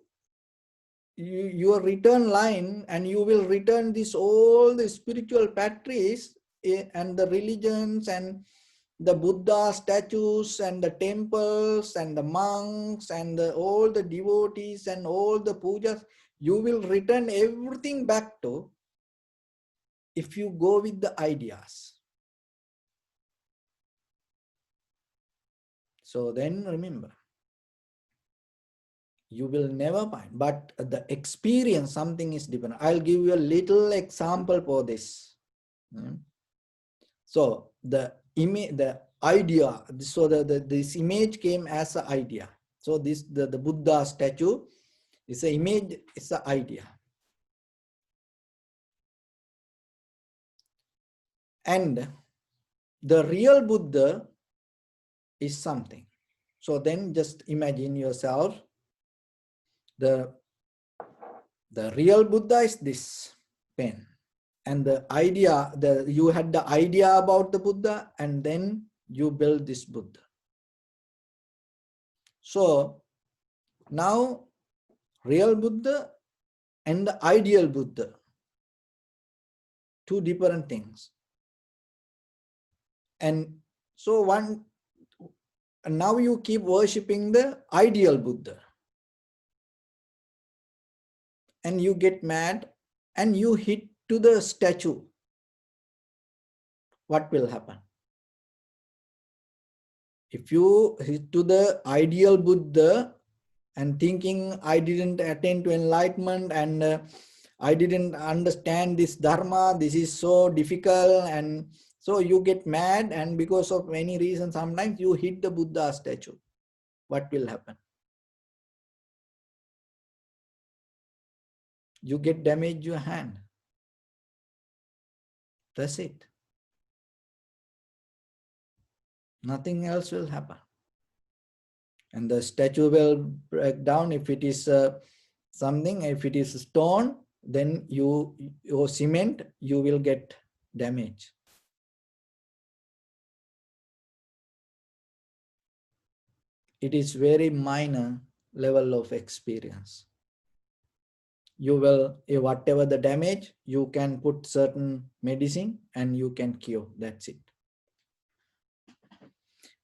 your return line, and you will return this all the spiritual patriarchs and the religions and the Buddha statues and the temples and the monks and all the devotees and all the pujas. You will return everything back to, if you go with the ideas. So then remember, you will never find, but the experience, something is different. I'll give you a little example for this. So the image, the idea, so this image came as an idea. So this the Buddha statue is an image, it's an idea. And the real Buddha is something. So then just imagine yourself, the real Buddha is this pen. And the idea, you had the idea about the Buddha, and then you build this Buddha. So now real Buddha and the ideal Buddha, two different things. And so now you keep worshipping the ideal Buddha. And you get mad and you hit to the statue. What will happen? If you hit to the ideal Buddha and thinking I didn't attain to enlightenment and I didn't understand this Dharma, this is so difficult, and so you get mad, and because of any reason sometimes you hit the Buddha statue. What will happen? You get damaged your hand. That's it. Nothing else will happen. And the statue will break down. If it is something, if it is stone, then your cement, you will get damage. It is very minor level of experience. You will, whatever the damage, you can put certain medicine and you can cure. That's it.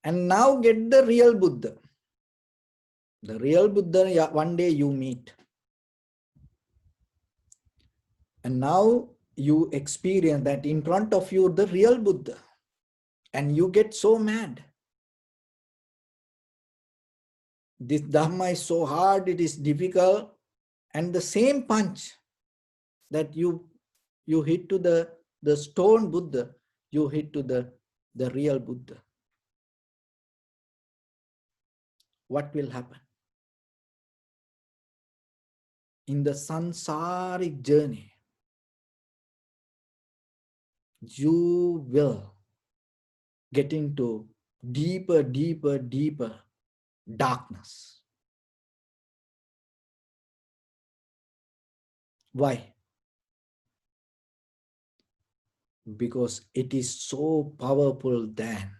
And now get the real Buddha. The real Buddha, one day you meet. And now you experience that in front of you, the real Buddha. And you get so mad. This Dhamma is so hard, it is difficult. And the same punch that you hit to the stone Buddha, you hit to the real Buddha. What will happen? In the samsaric journey, you will get into deeper, deeper, deeper darkness. Why? Because it is so powerful than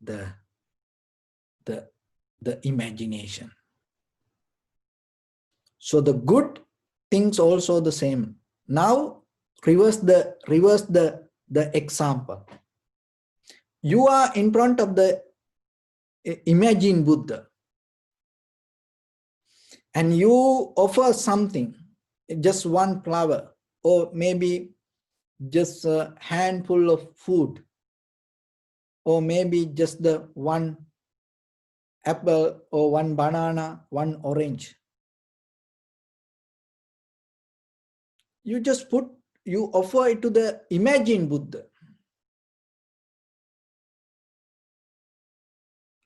the imagination. So the good things also the same. Now reverse the example. You are in front of the imagine Buddha, and you offer something, just one flower, or maybe just a handful of food, or maybe just the one apple or one banana, one orange. You just you offer it to the imagine Buddha.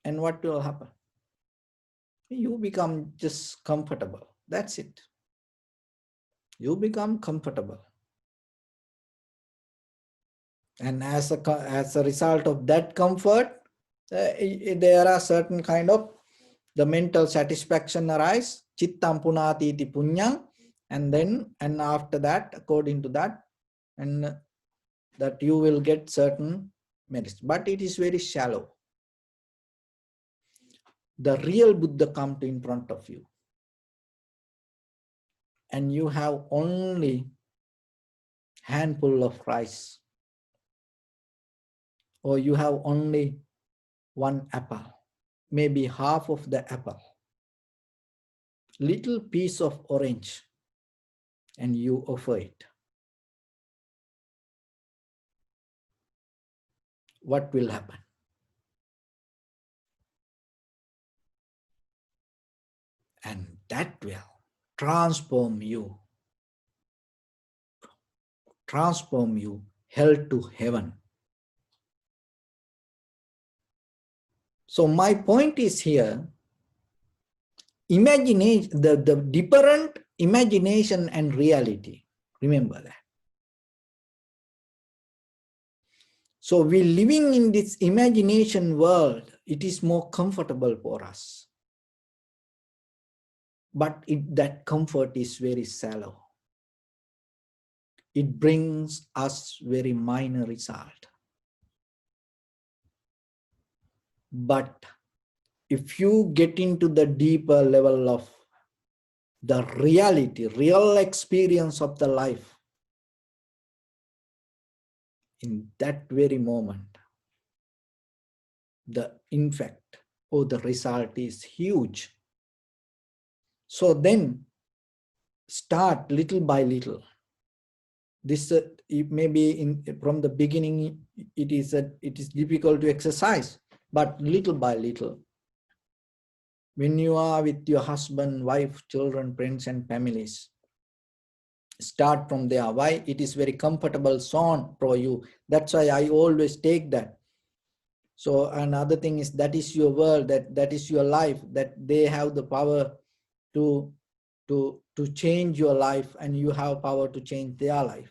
And what will happen? You become just comfortable. That's it. You become comfortable. And as a result of that comfort, there are certain kind of the mental satisfaction arise, chittam punati iti punyam, and after that, according to that, and that you will get certain merits. But it is very shallow. The real Buddha comes in front of you, and you have only handful of rice, or you have only one apple, maybe half of the apple, little piece of orange, and you offer it. What will happen? And that will transform you hell to heaven. So my point is here, imagination, the different imagination and reality. Remember that. So we living in this imagination world, it is more comfortable for us. But that comfort is very shallow. It brings us very minor result. But if you get into the deeper level of the reality, real experience of the life, in that very moment, the effect or the result is huge. So then start little by little. This it may be from the beginning it is difficult to exercise, but little by little, when you are with your husband, wife, children, friends and families, start from there. Why? It is very comfortable zone for you. That's why I always take that. So another thing is, that is your world, that is your life, that they have the power to change your life, and you have power to change their life.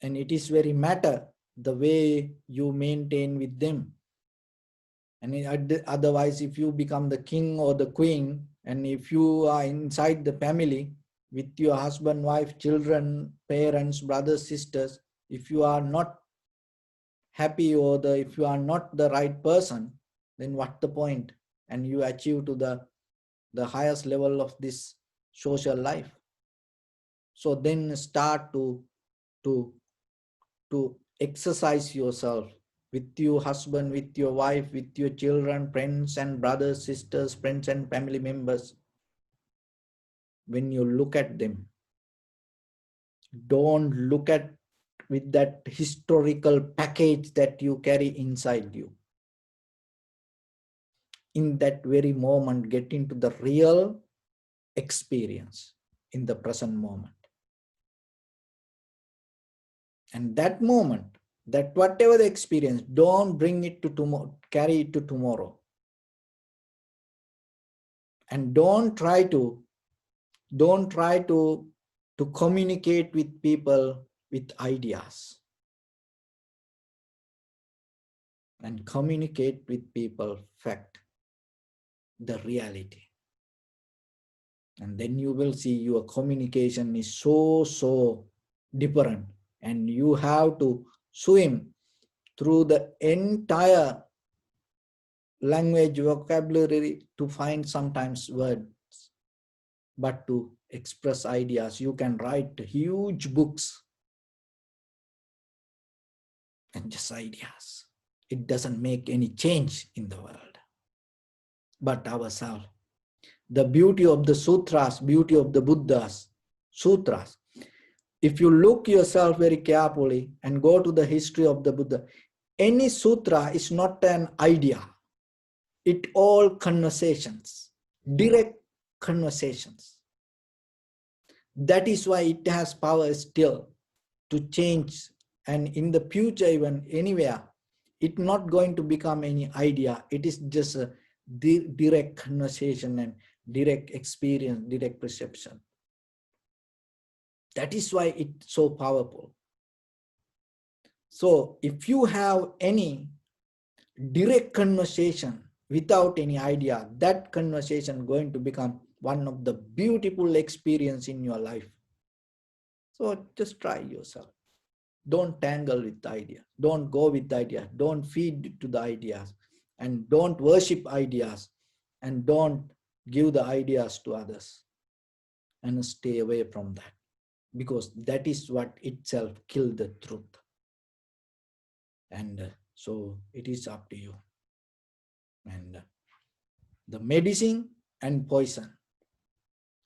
And it is very matter the way you maintain with them. And otherwise, if you become the king or the queen, and if you are inside the family with your husband, wife, children, parents, brothers, sisters, if you are not happy, or if you are not the right person, then what the point? And you achieve to the highest level of this social life. So then start to exercise yourself with your husband, with your wife, with your children, friends and brothers, sisters, friends and family members. When you look at them, don't look at with that historical package that you carry inside you. In that very moment, get into the real experience in the present moment. And that moment, that whatever the experience, don't bring it to tomorrow, carry it to tomorrow. And don't try to communicate with people with ideas. And communicate with people fact, the reality. And then you will see your communication is so different, and you have to swim through the entire language vocabulary to find sometimes words, but to express ideas. You can write huge books and just ideas. It doesn't make any change in the world, but ourselves. The beauty of the sutras, beauty of the Buddha's sutras. If you look yourself very carefully and go to the history of the Buddha, any sutra is not an idea. It all conversations, direct conversations. That is why it has power still to change. And in the future, even anywhere, it's not going to become any idea. It is just a direct conversation and direct experience, direct perception. That is why it's so powerful. So if you have any direct conversation without any idea, that conversation going to become one of the beautiful experience in your life. So just try yourself. Don't tangle with the idea. Don't go with the idea. Don't feed to the ideas. And don't worship ideas. And don't give the ideas to others. And stay away from that. Because that is what itself killed the truth. And so it is up to you. And the medicine and poison.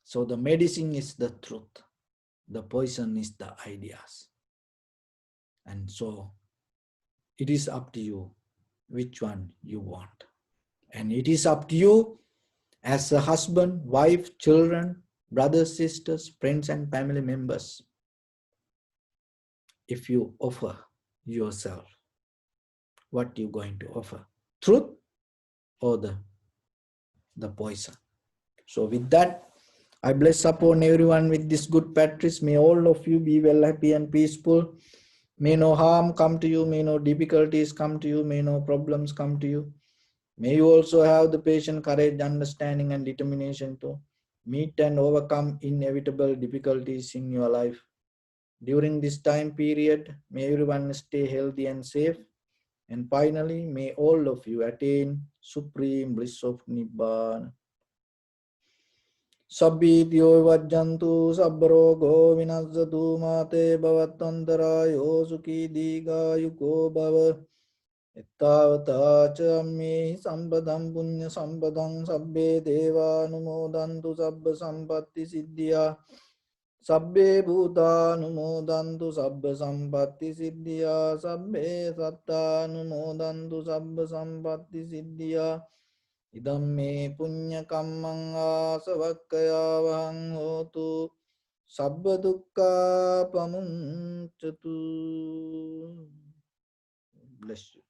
So the medicine is the truth. The poison is the ideas. And so it is up to you which one you want. And it is up to you as a husband, wife, children, brothers, sisters, friends and family members. If you offer yourself, what you going to offer? Truth or the poison? So with that, I bless upon everyone with this good practice. May all of you be well, happy and peaceful. May no harm come to you. May no difficulties come to you. May no problems come to you. May you also have the patience, courage, understanding and determination to meet and overcome inevitable difficulties in your life. During this time period, may everyone stay healthy and safe. And finally, may all of you attain supreme bliss of Nibbana. Sabbityo vajjantu sabrogo vinasatu mate bhavattantarayo sukhi digayuko bhava ittavata ca ammehi sampadam punya sampadam sabbe devanumodantu sabba sampatti siddhya sabbe bhutanumodantu sabba sampatti siddhya sabbe sattanumodantu sabba sampatti siddhya idam me punya kammang asavakkayavahang hotu sabba dukkha pamuncatu. Bless you.